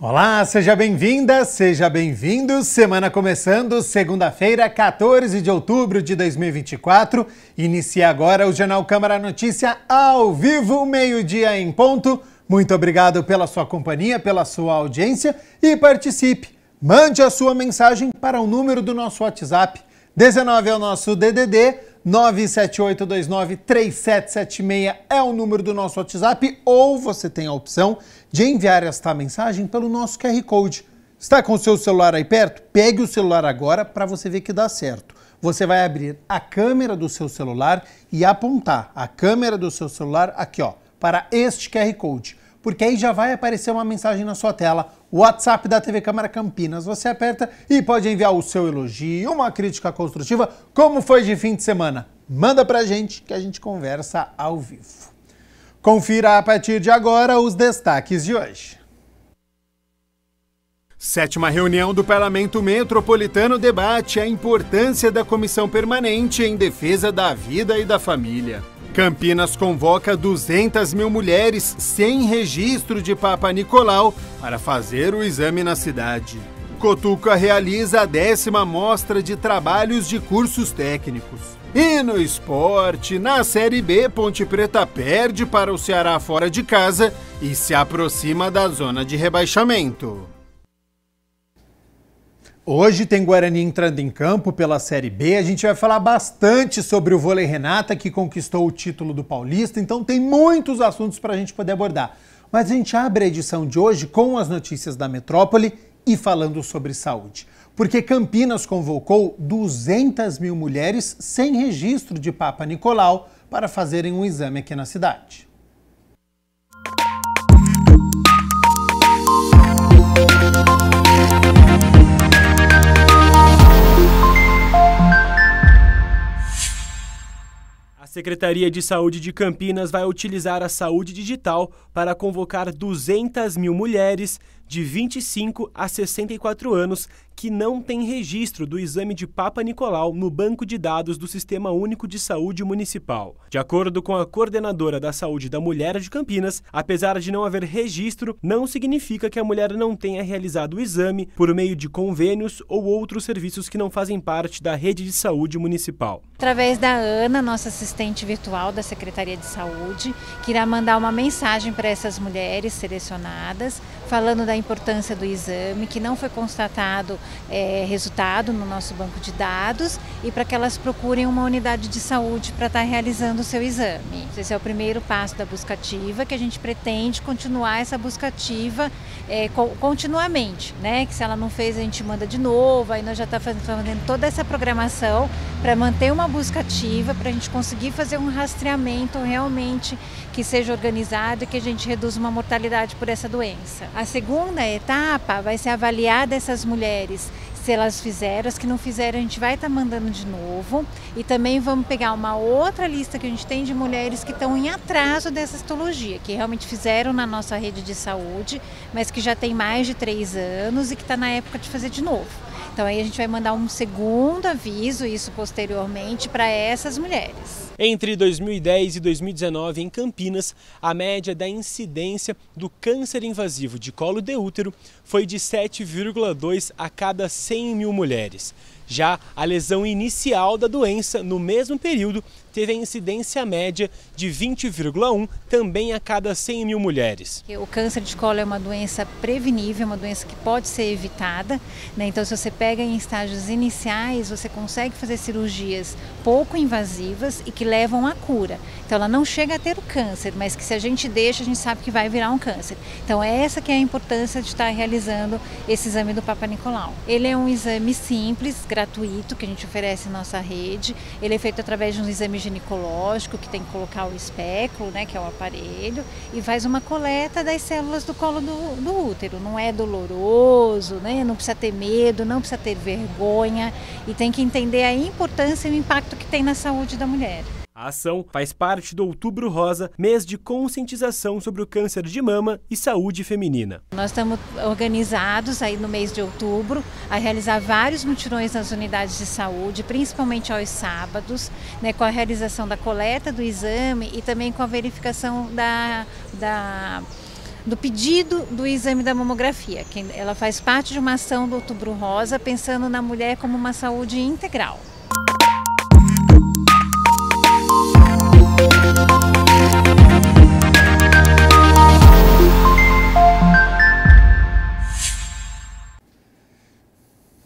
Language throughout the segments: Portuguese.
Olá, seja bem-vinda, seja bem-vindo. Semana começando, segunda-feira, 14 de outubro de 2024. Inicia agora o Jornal Câmara Notícia ao vivo, meio-dia em ponto. Muito obrigado pela sua companhia, pela sua audiência e participe. Mande a sua mensagem para o número do nosso WhatsApp. 19 é o nosso DDD, 978293776 é o número do nosso WhatsApp, ou você tem a opção de enviar esta mensagem pelo nosso QR Code. Está com o seu celular aí perto? Pegue o celular agora para você ver que dá certo. Você vai abrir a câmera do seu celular e apontar a câmera do seu celular aqui, ó, para este QR Code, porque aí já vai aparecer uma mensagem na sua tela, o WhatsApp da TV Câmara Campinas. Você aperta e pode enviar o seu elogio, uma crítica construtiva, como foi de fim de semana. Manda pra gente que a gente conversa ao vivo. Confira a partir de agora os destaques de hoje. 7ª reunião do Parlamento Metropolitano debate a importância da Comissão Permanente em defesa da vida e da família. Campinas convoca 200 mil mulheres sem registro de Papa Nicolau para fazer o exame na cidade. Cotuca realiza a 10ª mostra de trabalhos de cursos técnicos. E no esporte, na Série B, Ponte Preta perde para o Ceará fora de casa e se aproxima da zona de rebaixamento. Hoje tem Guarani entrando em campo pela Série B, a gente vai falar bastante sobre o vôlei Renata, que conquistou o título do Paulista, então tem muitos assuntos para a gente poder abordar. Mas a gente abre a edição de hoje com as notícias da metrópole e falando sobre saúde. Porque Campinas convocou 200 mil mulheres sem registro de Papa Nicolau para fazerem um exame aqui na cidade. A Secretaria de Saúde de Campinas vai utilizar a saúde digital para convocar 200 mil mulheres de 25 a 64 anos que não têm registro do exame de Papa Nicolau no banco de dados do Sistema Único de Saúde Municipal. De acordo com a coordenadora da Saúde da Mulher de Campinas, apesar de não haver registro, não significa que a mulher não tenha realizado o exame por meio de convênios ou outros serviços que não fazem parte da rede de saúde municipal. Através da Ana, nossa assistente virtual da Secretaria de Saúde, que irá mandar uma mensagem para essas mulheres selecionadas, falando da importância do exame, que não foi constatado resultado no nosso banco de dados e para que elas procurem uma unidade de saúde para estar realizando o seu exame. Esse é o primeiro passo da busca ativa, que a gente pretende continuar essa busca ativa continuamente, né? Que se ela não fez, a gente manda de novo, aí nós já estamos fazendo toda essa programação para manter uma busca ativa, para a gente conseguir fazer um rastreamento realmente que seja organizado e que a gente reduza uma mortalidade por essa doença. A segunda etapa vai ser avaliar dessas mulheres, se elas fizeram, as que não fizeram a gente vai estar mandando de novo, e também vamos pegar uma outra lista que a gente tem de mulheres que estão em atraso dessa histologia, que realmente fizeram na nossa rede de saúde, mas que já tem mais de 3 anos e que está na época de fazer de novo. Então aí a gente vai mandar um segundo aviso, isso posteriormente, para essas mulheres. Entre 2010 e 2019, em Campinas, a média da incidência do câncer invasivo de colo de útero foi de 7,2 a cada 100 mil mulheres. Já a lesão inicial da doença, no mesmo período, teve a incidência média de 20,1, também a cada 100 mil mulheres. O câncer de colo é uma doença prevenível, uma doença que pode ser evitada, né? Então, se você pega em estágios iniciais, você consegue fazer cirurgias pouco invasivas e que levam à cura. Então, ela não chega a ter o câncer, mas que se a gente deixa, a gente sabe que vai virar um câncer. Então, essa que é a importância de estar realizando esse exame do Papa Nicolau. Ele é um exame simples, gratuito, que a gente oferece em nossa rede. Ele é feito através de um exame ginecológico, que tem que colocar o espéculo, né, que é o aparelho, e faz uma coleta das células do colo do útero. Não é doloroso, né, não precisa ter medo, não precisa ter vergonha, e tem que entender a importância e o impacto que tem na saúde da mulher. A ação faz parte do Outubro Rosa, mês de conscientização sobre o câncer de mama e saúde feminina. Nós estamos organizados aí no mês de outubro a realizar vários mutirões nas unidades de saúde, principalmente aos sábados, né, com a realização da coleta do exame e também com a verificação do pedido do exame da mamografia. Ela faz parte de uma ação do Outubro Rosa, pensando na mulher como uma saúde integral.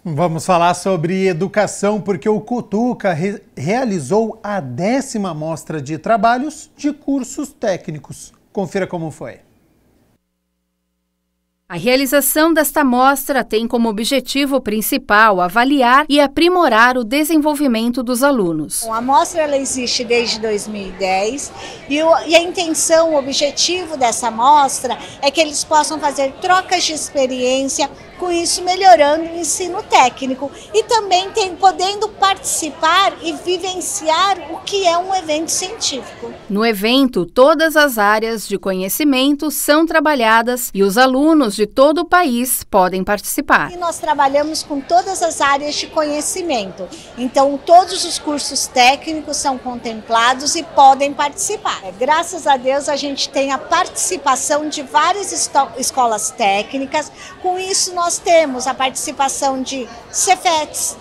Vamos falar sobre educação, porque o Cutuca realizou a 10ª mostra de trabalhos de cursos técnicos. Confira como foi. A realização desta mostra tem como objetivo principal avaliar e aprimorar o desenvolvimento dos alunos. A mostra ela existe desde 2010 e a intenção, o objetivo dessa mostra é que eles possam fazer trocas de experiência, com isso melhorando o ensino técnico e também podendo participar e vivenciar o que é um evento científico. No evento, todas as áreas de conhecimento são trabalhadas e os alunos de todo o país podem participar. E nós trabalhamos com todas as áreas de conhecimento, então todos os cursos técnicos são contemplados e podem participar. Graças a Deus a gente tem a participação de várias escolas técnicas, com isso nós temos a participação de Cefetes,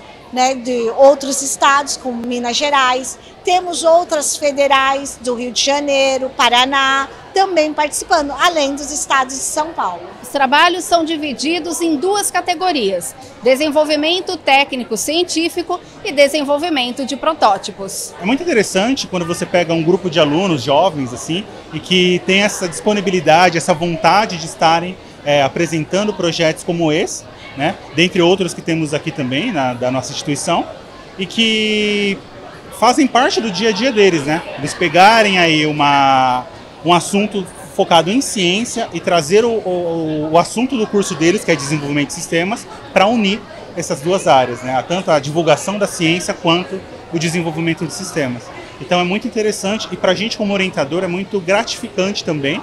de outros estados, como Minas Gerais, temos outras federais do Rio de Janeiro, Paraná, também participando, além dos estados de São Paulo. Os trabalhos são divididos em 2 categorias: desenvolvimento técnico-científico e desenvolvimento de protótipos. É muito interessante quando você pega um grupo de alunos jovens assim e que tem essa disponibilidade, essa vontade de estarem apresentando projetos como esse, dentre outros que temos aqui também da nossa instituição, e que fazem parte do dia a dia deles, Eles pegarem aí um assunto focado em ciência e trazer o assunto do curso deles, que é desenvolvimento de sistemas, para unir essas 2 áreas, tanto a divulgação da ciência quanto o desenvolvimento de sistemas. Então é muito interessante e para a gente como orientador é muito gratificante também,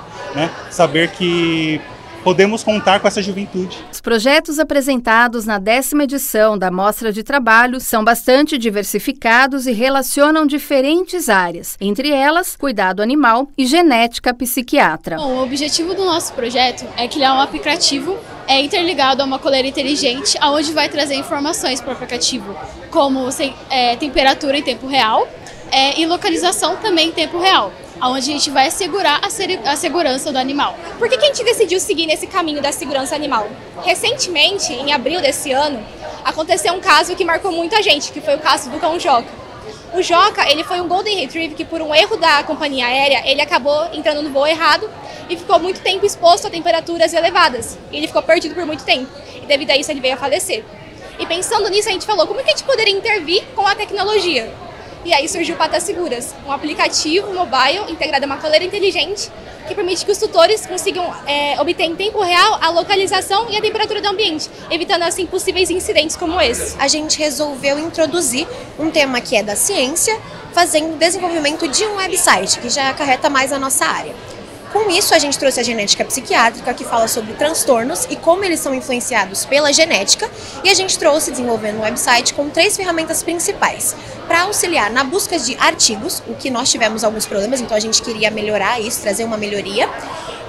saber que podemos contar com essa juventude. Os projetos apresentados na 10ª edição da Mostra de Trabalho são bastante diversificados e relacionam diferentes áreas, entre elas cuidado animal e genética psiquiatra. Bom, o objetivo do nosso projeto é criar um aplicativo interligado a uma coleira inteligente, onde vai trazer informações para o aplicativo, como temperatura em tempo real e localização também em tempo real, onde a gente vai assegurar a segurança do animal. Por que a gente decidiu seguir nesse caminho da segurança animal? Recentemente, em abril desse ano, aconteceu um caso que marcou muita gente, que foi o caso do cão Joca. O Joca, ele foi um Golden Retriever que, por um erro da companhia aérea, ele acabou entrando no voo errado e ficou muito tempo exposto a temperaturas elevadas. E ele ficou perdido por muito tempo, e devido a isso ele veio a falecer. E pensando nisso, a gente falou, como que a gente poderia intervir com a tecnologia? E aí surgiu o Patas Seguras, um aplicativo mobile integrado a uma coleira inteligente que permite que os tutores consigam obter em tempo real a localização e a temperatura do ambiente, evitando assim possíveis incidentes como esse. A gente resolveu introduzir um tema que é da ciência, fazendo o desenvolvimento de um website, que já acarreta mais a nossa área. Com isso, a gente trouxe a genética psiquiátrica, que fala sobre transtornos e como eles são influenciados pela genética, e a gente trouxe, desenvolvendo um website com 3 ferramentas principais, para auxiliar na busca de artigos, o que nós tivemos alguns problemas, então a gente queria melhorar isso, trazer uma melhoria.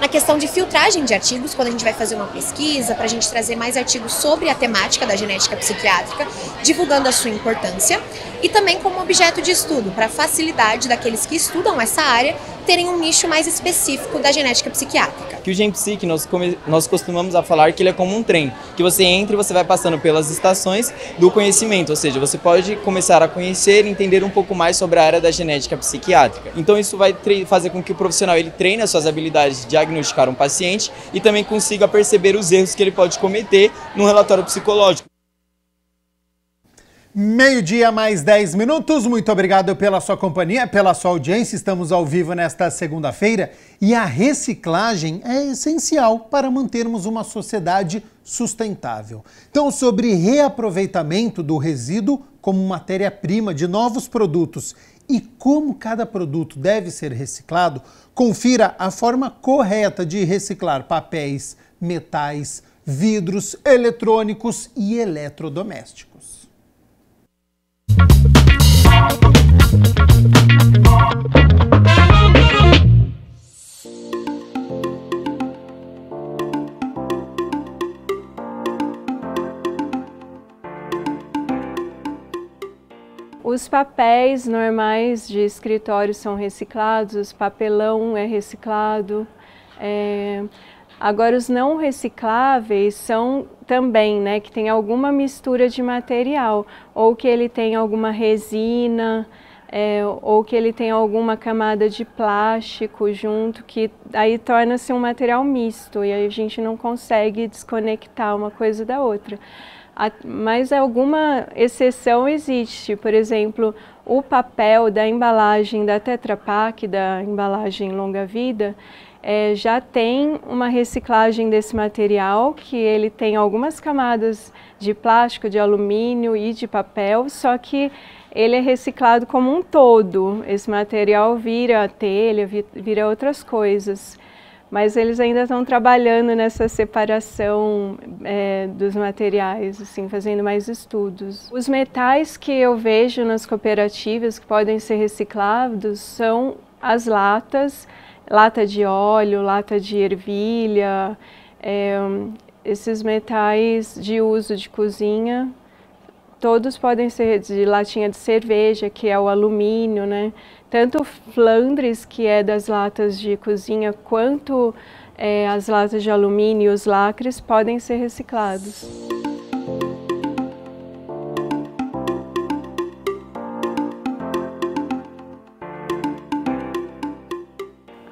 Na questão de filtragem de artigos, quando a gente vai fazer uma pesquisa, para a gente trazer mais artigos sobre a temática da genética psiquiátrica, divulgando a sua importância, e também como objeto de estudo, para a facilidade daqueles que estudam essa área terem um nicho mais específico da genética psiquiátrica. Que o GenPsic, nós costumamos a falar que ele é como um trem, que você entra e você vai passando pelas estações do conhecimento, ou seja, você pode começar a conhecer e entender um pouco mais sobre a área da genética psiquiátrica. Então isso vai fazer com que o profissional ele treine as suas habilidades de diagnosticar um paciente e também consiga perceber os erros que ele pode cometer no relatório psicológico. 12h mais 10 minutos, muito obrigado pela sua companhia, pela sua audiência. Estamos ao vivo nesta segunda-feira e a reciclagem é essencial para mantermos uma sociedade sustentável. Então, sobre reaproveitamento do resíduo como matéria-prima de novos produtos e como cada produto deve ser reciclado, confira a forma correta de reciclar papéis, metais, vidros, eletrônicos e eletrodomésticos. Os papéis normais de escritório são reciclados, papelão é reciclado. Agora, os não recicláveis são também, né, que tem alguma mistura de material, ou que ele tem alguma resina, ou que ele tem alguma camada de plástico junto, que aí torna-se um material misto, e aí a gente não consegue desconectar uma coisa da outra. Mas alguma exceção existe, por exemplo, o papel da embalagem da Tetra Pak, da embalagem longa-vida, já tem uma reciclagem desse material, que ele tem algumas camadas de plástico, de alumínio e de papel, só que ele é reciclado como um todo. Esse material vira telha, vira outras coisas. Mas eles ainda estão trabalhando nessa separação dos materiais, assim, fazendo mais estudos. Os metais que eu vejo nas cooperativas que podem ser reciclados são as latas, lata de óleo, lata de ervilha, esses metais de uso de cozinha, todos podem ser de latinha de cerveja, que é o alumínio, né? Tanto flandres, que é das latas de cozinha, quanto as latas de alumínio e os lacres podem ser reciclados.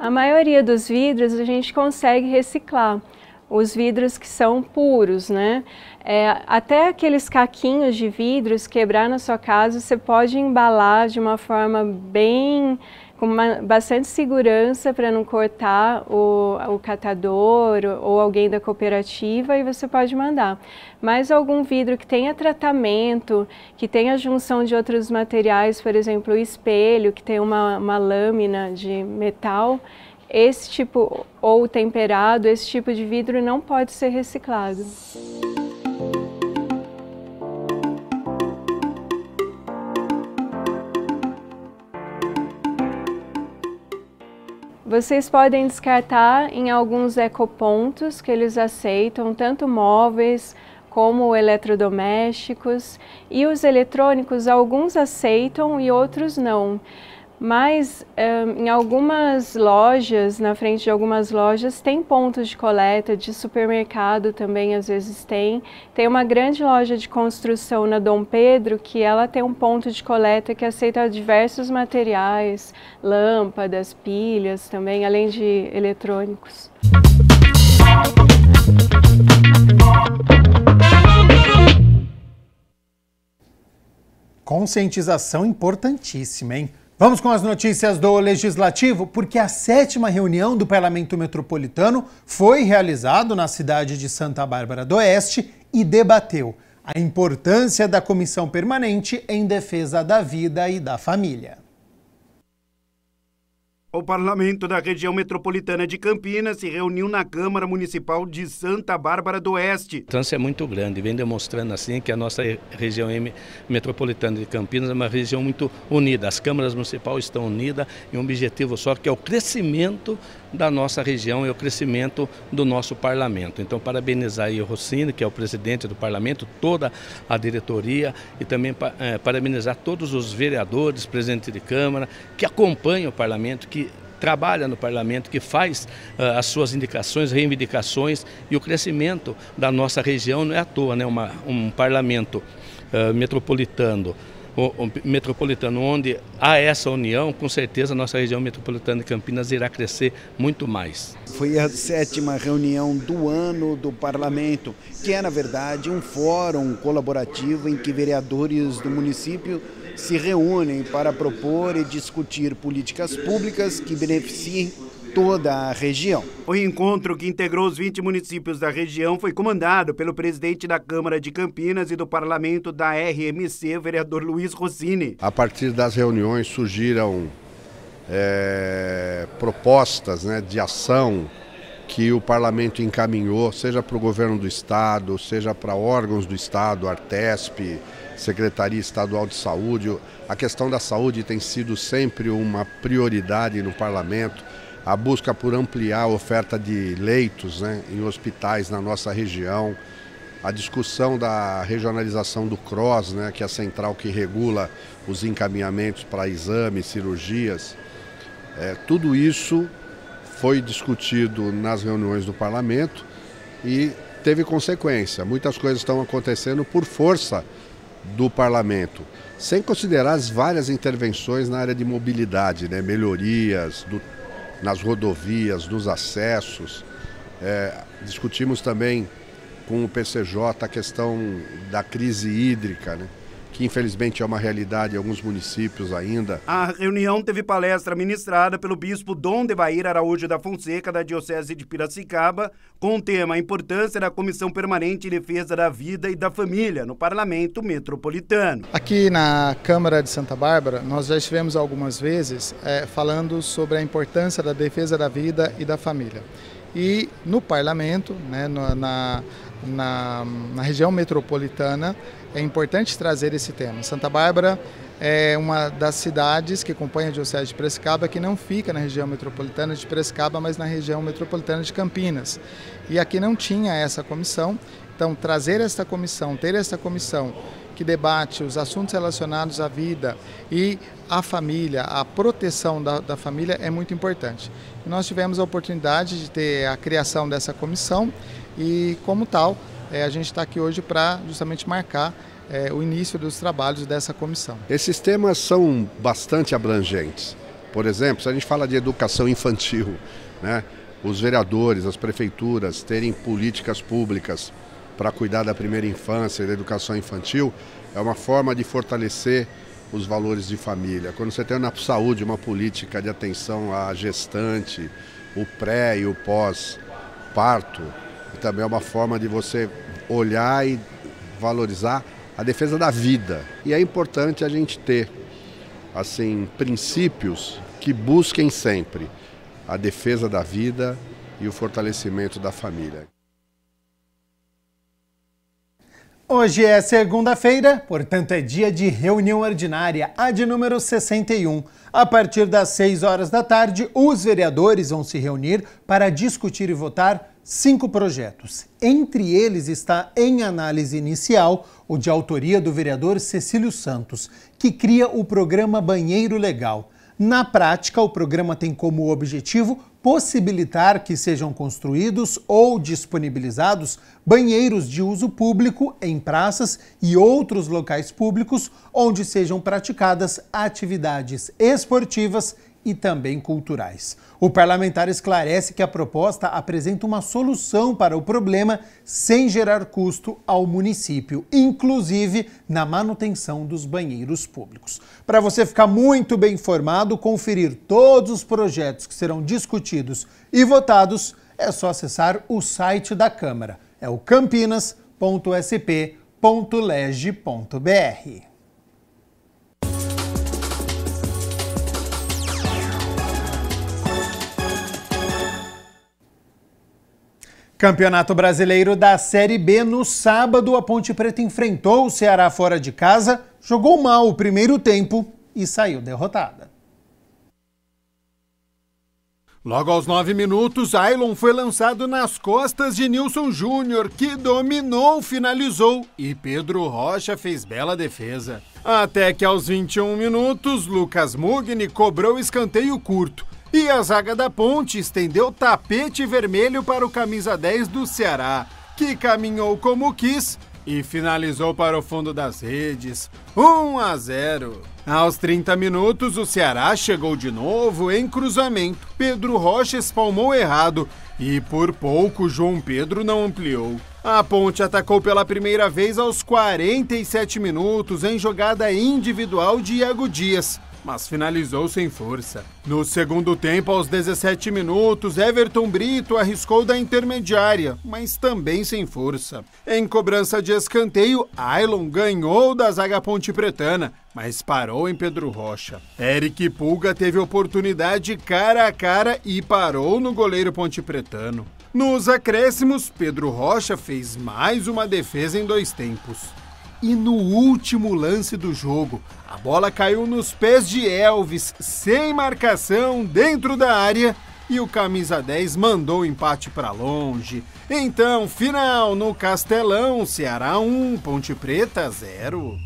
A maioria dos vidros a gente consegue reciclar, os vidros que são puros, né? Até aqueles caquinhos de vidros quebrar na sua casa, você pode embalar de uma forma com bastante segurança para não cortar o catador ou alguém da cooperativa, e você pode mandar. Mas algum vidro que tenha tratamento, que tenha junção de outros materiais, por exemplo, o espelho, que tem uma lâmina de metal, esse tipo, ou temperado, esse tipo de vidro não pode ser reciclado. Vocês podem descartar em alguns ecopontos que eles aceitam, tanto móveis como eletrodomésticos, e os eletrônicos alguns aceitam e outros não. Mas em algumas lojas, na frente de algumas lojas, tem pontos de coleta, de supermercado também às vezes tem. Tem uma grande loja de construção na Dom Pedro, que ela tem um ponto de coleta que aceita diversos materiais, lâmpadas, pilhas também, além de eletrônicos. Conscientização importantíssima, hein? Vamos com as notícias do Legislativo, porque a 7ª reunião do Parlamento Metropolitano foi realizada na cidade de Santa Bárbara do Oeste e debateu a importância da Comissão Permanente em defesa da vida e da família. O Parlamento da região metropolitana de Campinas se reuniu na Câmara Municipal de Santa Bárbara do Oeste. A importância é muito grande, vem demonstrando assim que a nossa região metropolitana de Campinas é uma região muito unida. As câmaras municipais estão unidas em um objetivo só, que é o crescimento da nossa região e o crescimento do nosso parlamento. Então, parabenizar aí o Rossini, que é o presidente do parlamento, toda a diretoria, e também parabenizar todos os vereadores, presidente de Câmara, que acompanham o parlamento, que trabalha no parlamento, que faz as suas indicações, reivindicações, e o crescimento da nossa região não é à toa, né? Um parlamento metropolitano, onde há essa união, com certeza a nossa região metropolitana de Campinas irá crescer muito mais. Foi a 7ª reunião do ano do parlamento, que é na verdade um fórum colaborativo em que vereadores do município se reúnem para propor e discutir políticas públicas que beneficiem toda a região. O encontro, que integrou os 20 municípios da região, foi comandado pelo presidente da Câmara de Campinas e do Parlamento da RMC, vereador Luiz Rossini. A partir das reuniões surgiram propostas, né, de ação que o parlamento encaminhou, seja para o governo do estado, seja para órgãos do estado, Artesp, Secretaria Estadual de Saúde. A questão da saúde tem sido sempre uma prioridade no parlamento. A busca por ampliar a oferta de leitos, né, em hospitais na nossa região, a discussão da regionalização do CROSS, né, que é a central que regula os encaminhamentos para exames, cirurgias, tudo isso foi discutido nas reuniões do parlamento e teve consequência. Muitas coisas estão acontecendo por força do parlamento, sem considerar as várias intervenções na área de mobilidade, né, melhorias nas rodovias, nos acessos. Discutimos também com o PCJ a questão da crise hídrica, né, que infelizmente é uma realidade em alguns municípios ainda. A reunião teve palestra ministrada pelo bispo Dom Devair Araújo da Fonseca, da Diocese de Piracicaba, com o tema a importância da Comissão Permanente em Defesa da Vida e da Família no Parlamento Metropolitano. Aqui na Câmara de Santa Bárbara, nós já estivemos algumas vezes falando sobre a importância da defesa da vida e da família. E no Parlamento, né, na região metropolitana, é importante trazer esse tema. Santa Bárbara é uma das cidades que compõe a Diocese de Piracicaba, que não fica na região metropolitana de Piracicaba, mas na região metropolitana de Campinas. E aqui não tinha essa comissão, então trazer esta comissão, ter esta comissão que debate os assuntos relacionados à vida e à família, a proteção da família é muito importante. E nós tivemos a oportunidade de ter a criação dessa comissão e, como tal, a gente está aqui hoje para justamente marcar o início dos trabalhos dessa comissão. Esses temas são bastante abrangentes. Por exemplo, se a gente fala de educação infantil, né, os vereadores, as prefeituras terem políticas públicas para cuidar da primeira infância e da educação infantil, é uma forma de fortalecer os valores de família. Quando você tem na saúde uma política de atenção à gestante, o pré e o pós-parto, também é uma forma de você olhar e valorizar a defesa da vida. E é importante a gente ter, assim, princípios que busquem sempre a defesa da vida e o fortalecimento da família. Hoje é segunda-feira, portanto é dia de reunião ordinária, a de número 61. A partir das 6 horas da tarde, os vereadores vão se reunir para discutir e votar 5 projetos. Entre eles está em análise inicial o de autoria do vereador Cecílio Santos, que cria o programa Banheiro Legal. Na prática, o programa tem como objetivo possibilitar que sejam construídos ou disponibilizados banheiros de uso público em praças e outros locais públicos onde sejam praticadas atividades esportivas e também culturais. O parlamentar esclarece que a proposta apresenta uma solução para o problema sem gerar custo ao município, inclusive na manutenção dos banheiros públicos. Para você ficar muito bem informado, conferir todos os projetos que serão discutidos e votados, é só acessar o site da Câmara. É o campinas.sp.leg.br. Campeonato Brasileiro da Série B. No sábado, a Ponte Preta enfrentou o Ceará fora de casa, jogou mal o primeiro tempo e saiu derrotada. Logo aos 9 minutos, Ailon foi lançado nas costas de Nilson Júnior, que dominou, finalizou e Pedro Rocha fez bela defesa. Até que aos 21 minutos, Lucas Mugni cobrou escanteio curto. E a zaga da Ponte estendeu tapete vermelho para o camisa 10 do Ceará, que caminhou como quis e finalizou para o fundo das redes, 1-0. Aos 30 minutos, o Ceará chegou de novo em cruzamento. Pedro Rocha espalmou errado e por pouco João Pedro não ampliou. A Ponte atacou pela primeira vez aos 47 minutos em jogada individual de Iago Dias, mas finalizou sem força. No segundo tempo, aos 17 minutos, Everton Brito arriscou da intermediária, mas também sem força. Em cobrança de escanteio, Ailon ganhou da zaga pontepretana, mas parou em Pedro Rocha. Eric Pulga teve oportunidade cara a cara e parou no goleiro pontepretano. Nos acréscimos, Pedro Rocha fez mais uma defesa em 2 tempos. E no último lance do jogo, a bola caiu nos pés de Elvis, sem marcação, dentro da área, e o camisa 10 mandou o empate para longe. Então, final no Castelão, Ceará 1, Ponte Preta 0.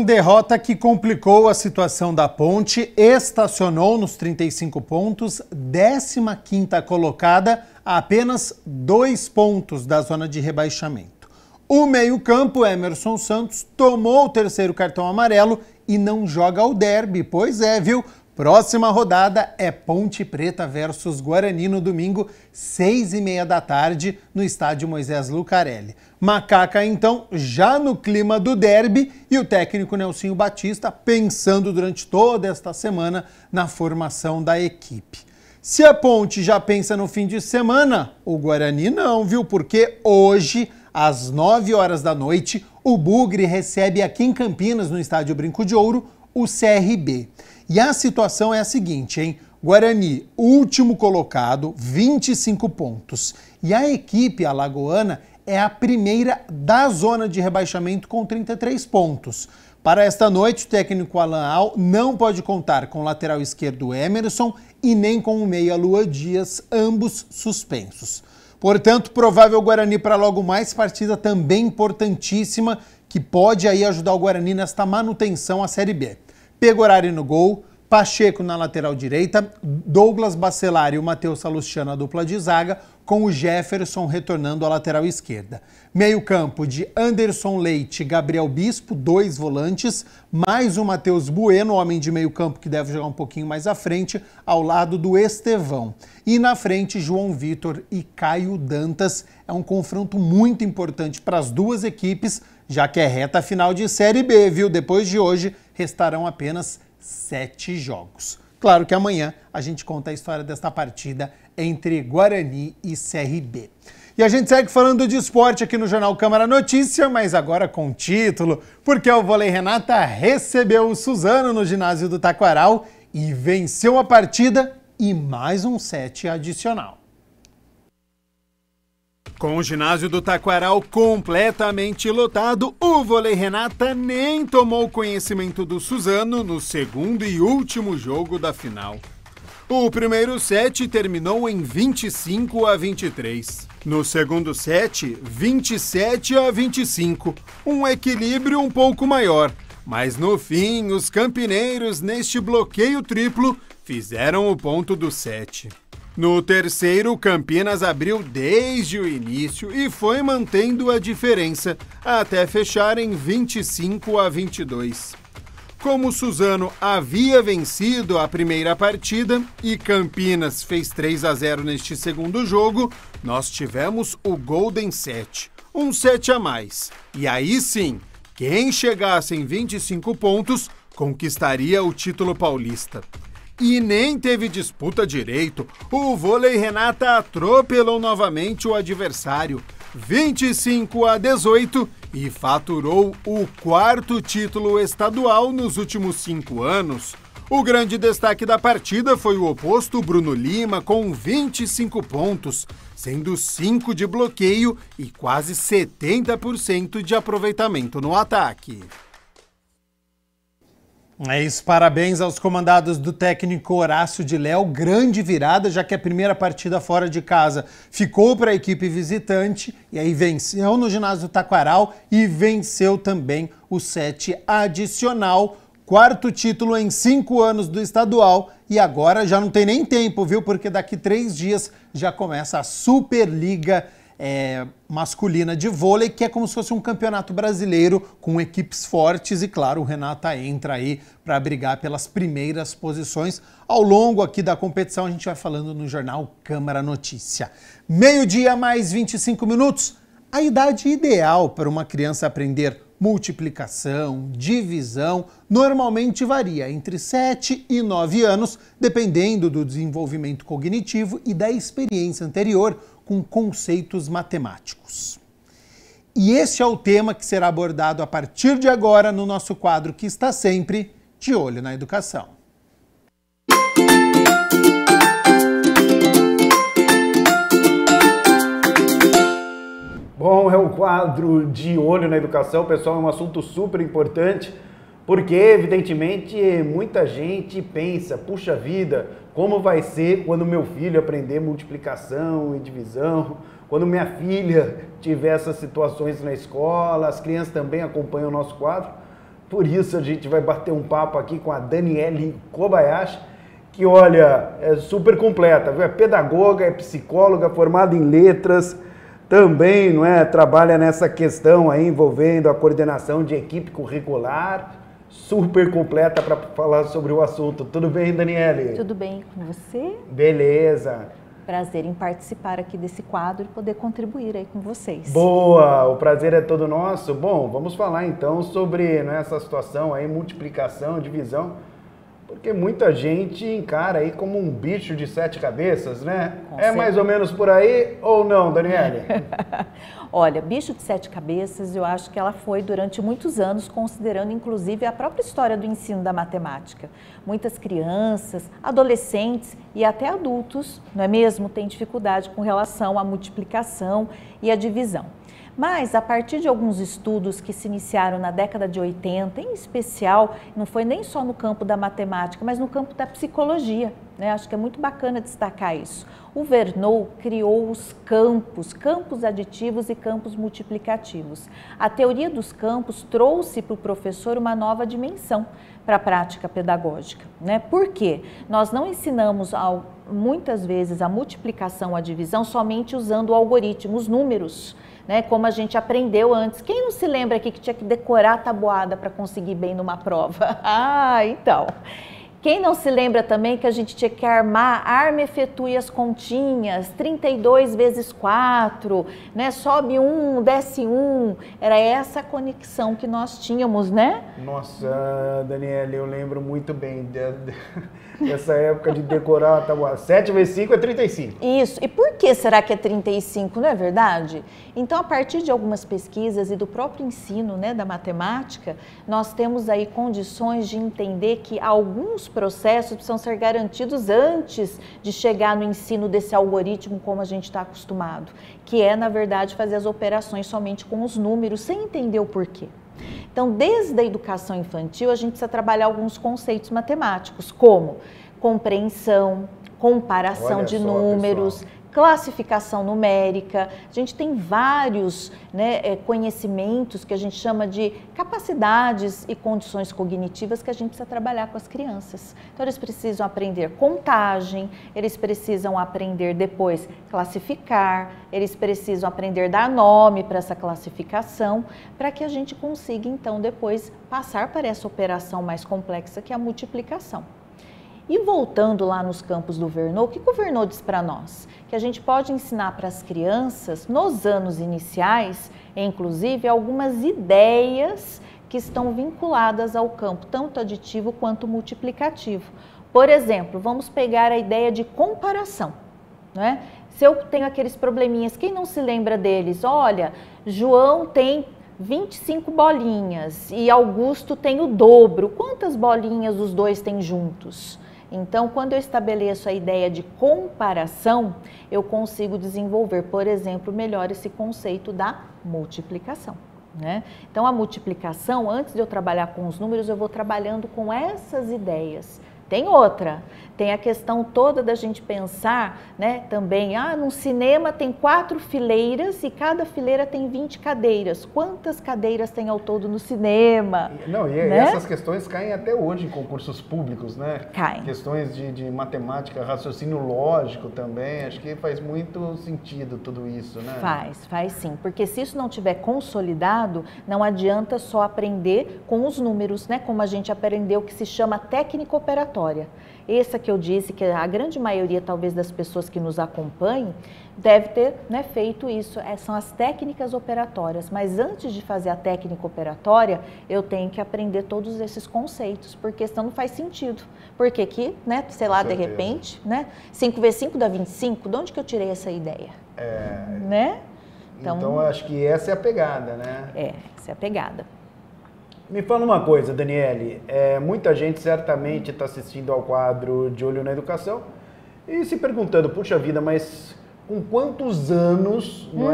Derrota que complicou a situação da Ponte, estacionou nos 35 pontos, 15ª colocada, a apenas 2 pontos da zona de rebaixamento. O meio-campo, Emerson Santos, tomou o 3º cartão amarelo e não joga o derby. Pois é, viu? Próxima rodada é Ponte Preta versus Guarani no domingo, 6h30 da tarde, no estádio Moisés Lucarelli. Macaca, então, já no clima do derby e o técnico Nelsinho Batista pensando durante toda esta semana na formação da equipe. Se a Ponte já pensa no fim de semana, o Guarani não, viu? Porque hoje, às 9 horas da noite, o Bugre recebe aqui em Campinas, no estádio Brinco de Ouro, o CRB. E a situação é a seguinte, hein? Guarani, último colocado, 25 pontos. E a equipe alagoana é a primeira da zona de rebaixamento com 33 pontos. Para esta noite, o técnico Alan Al não pode contar com o lateral esquerdo Emerson e nem com o meia Lua Dias, ambos suspensos. Portanto, provável Guarani para logo mais, partida também importantíssima, que pode aí ajudar o Guarani nesta manutenção à Série B. Pegorari no gol, Pacheco na lateral direita, Douglas Bacelar e o Matheus Salustiano a dupla de zaga, com o Jefferson retornando à lateral esquerda. Meio campo de Anderson Leite e Gabriel Bispo, 2 volantes, mais o Matheus Bueno, homem de meio campo que deve jogar um pouquinho mais à frente, ao lado do Estevão. E na frente, João Vitor e Caio Dantas. É um confronto muito importante para as duas equipes, já que é reta final de Série B, viu? Depois de hoje, restarão apenas 7 jogos. Claro que amanhã a gente conta a história desta partida entre Guarani e CRB. E a gente segue falando de esporte aqui no Jornal Câmara Notícia, mas agora com título, porque o Vôlei Renata recebeu o Suzano no ginásio do Taquaral e venceu a partida e mais um set adicional. Com o ginásio do Taquaral completamente lotado, o Vôlei Renata nem tomou conhecimento do Suzano no segundo e último jogo da final. O primeiro set terminou em 25-23. No segundo set, 27-25, um equilíbrio um pouco maior. Mas no fim, os campineiros, neste bloqueio triplo, fizeram o ponto do set. No terceiro, Campinas abriu desde o início e foi mantendo a diferença até fechar em 25-22. Como o Suzano havia vencido a primeira partida e Campinas fez 3-0 neste segundo jogo, nós tivemos o Golden Set, um set a mais. E aí sim, quem chegasse em 25 pontos conquistaria o título paulista. E nem teve disputa direito, o Vôlei Renata atropelou novamente o adversário, 25-18, e faturou o 4º título estadual nos últimos 5 anos. O grande destaque da partida foi o oposto, Bruno Lima, com 25 pontos, sendo 5 de bloqueio e quase 70% de aproveitamento no ataque. É isso, parabéns aos comandados do técnico Horácio de Léo, grande virada, já que a primeira partida fora de casa ficou para a equipe visitante, e aí venceu no ginásio Taquaral e venceu também o set adicional, 4º título em 5 anos do estadual, e agora já não tem nem tempo, viu, porque daqui 3 dias já começa a Superliga masculina de vôlei, que é como se fosse um campeonato brasileiro com equipes fortes e, claro, o Renata entra aí para brigar pelas primeiras posições. Ao longo aqui da competição a gente vai falando no Jornal Câmara Notícia. 12:00 mais 25 minutos, a idade ideal para uma criança aprender multiplicação, divisão, normalmente varia entre 7 e 9 anos, dependendo do desenvolvimento cognitivo e da experiência anterior com conceitos matemáticos. E esse é o tema que será abordado a partir de agora no nosso quadro que está sempre de olho na educação. Bom, é o quadro de olho na educação, pessoal, é um assunto super importante, Porque, evidentemente, muita gente pensa, puxa vida, como vai ser quando meu filho aprender multiplicação e divisão, quando minha filha tiver essas situações na escola, as crianças também acompanham o nosso quadro. Por isso a gente vai bater um papo aqui com a Daniele Kobayashi, que, olha, é super completa, viu? É pedagoga, é psicóloga, formada em letras, também, não é, trabalha nessa questão aí envolvendo a coordenação de equipe curricular, super completa para falar sobre o assunto. Tudo bem, Daniele? Tudo bem com você? Beleza. Prazer em participar aqui desse quadro e poder contribuir aí com vocês. Boa, o prazer é todo nosso. Bom, vamos falar então sobre, né, essa situação aí, multiplicação, divisão, porque muita gente encara aí como um bicho de 7 cabeças, né? É mais ou menos por aí ou não, Daniele? Olha, bicho de 7 cabeças, eu acho que ela foi durante muitos anos, considerando inclusive a própria história do ensino da matemática. Muitas crianças, adolescentes e até adultos, não é mesmo, têm dificuldade com relação à multiplicação e à divisão. Mas, a partir de alguns estudos que se iniciaram na década de 80, em especial, não foi nem só no campo da matemática, mas no campo da psicologia, né? Acho que é muito bacana destacar isso. O Verneau criou os campos aditivos e campos multiplicativos. A teoria dos campos trouxe para o professor uma nova dimensão para a prática pedagógica, né? Por quê? Nós não ensinamos muitas vezes a multiplicação, a divisão, somente usando o algoritmo, os números, né, como a gente aprendeu antes. Quem não se lembra aqui que tinha que decorar a tabuada para conseguir bem numa prova? Então. Quem não se lembra também que a gente tinha que arma, efetue as continhas, 32 vezes 4, né? Sobe 1, desce 1. Era essa a conexão que nós tínhamos, né? Nossa, Daniele, eu lembro muito bem dessa época de decorar a tabuada. 7 vezes 5 é 35. Isso. E por que será que é 35, não é verdade? Então, a partir de algumas pesquisas e do próprio ensino, né, da matemática, nós temos aí condições de entender que alguns processos precisam ser garantidos antes de chegar no ensino desse algoritmo como a gente está acostumado, que é, na verdade, fazer as operações somente com os números, sem entender o porquê. Então, desde a educação infantil, a gente precisa trabalhar alguns conceitos matemáticos, como compreensão, comparação de números, classificação numérica. A gente tem vários, né, conhecimentos que a gente chama de capacidades e condições cognitivas que a gente precisa trabalhar com as crianças. Então, eles precisam aprender contagem, eles precisam aprender depois classificar, eles precisam aprender dar nome para essa classificação, para que a gente consiga, então, depois passar para essa operação mais complexa que é a multiplicação. E voltando lá nos campos do Verneau, o que o Verneau diz para nós? Que a gente pode ensinar para as crianças, nos anos iniciais, inclusive, algumas ideias que estão vinculadas ao campo, tanto aditivo quanto multiplicativo. Por exemplo, vamos pegar a ideia de comparação, né? Se eu tenho aqueles probleminhas, quem não se lembra deles? Olha, João tem 25 bolinhas e Augusto tem o dobro. Quantas bolinhas os dois têm juntos? Então, quando eu estabeleço a ideia de comparação, eu consigo desenvolver, por exemplo, melhor esse conceito da multiplicação, né? Então, a multiplicação, antes de eu trabalhar com os números, eu vou trabalhando com essas ideias. Tem outra, tem a questão toda da gente pensar, né, também, num cinema tem 4 fileiras e cada fileira tem 20 cadeiras. Quantas cadeiras tem ao todo no cinema? Não, e né? Essas questões caem até hoje em concursos públicos, né? Caem. Questões de matemática, raciocínio lógico também, acho que faz muito sentido tudo isso, né? Faz sim, porque se isso não tiver consolidado, não adianta só aprender com os números, né, como a gente aprendeu que se chama técnica operatória. Essa que eu disse que a grande maioria, talvez, das pessoas que nos acompanham deve ter, né, feito isso. São as técnicas operatórias, mas antes de fazer a técnica operatória, eu tenho que aprender todos esses conceitos, porque senão não faz sentido. Porque aqui, né, sei lá, de repente, né, 5 vezes 5 dá 25, de onde que eu tirei essa ideia? Né? Então, acho que essa é a pegada, né? Essa é a pegada. Me fala uma coisa, Daniele, muita gente certamente está assistindo ao quadro De Olho na Educação e se perguntando, puxa vida, mas com quantos anos, não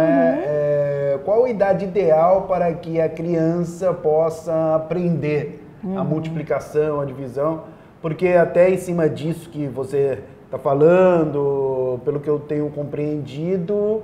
qual a idade ideal para que a criança possa aprender a multiplicação, a divisão, porque até em cima disso que você está falando, pelo que eu tenho compreendido,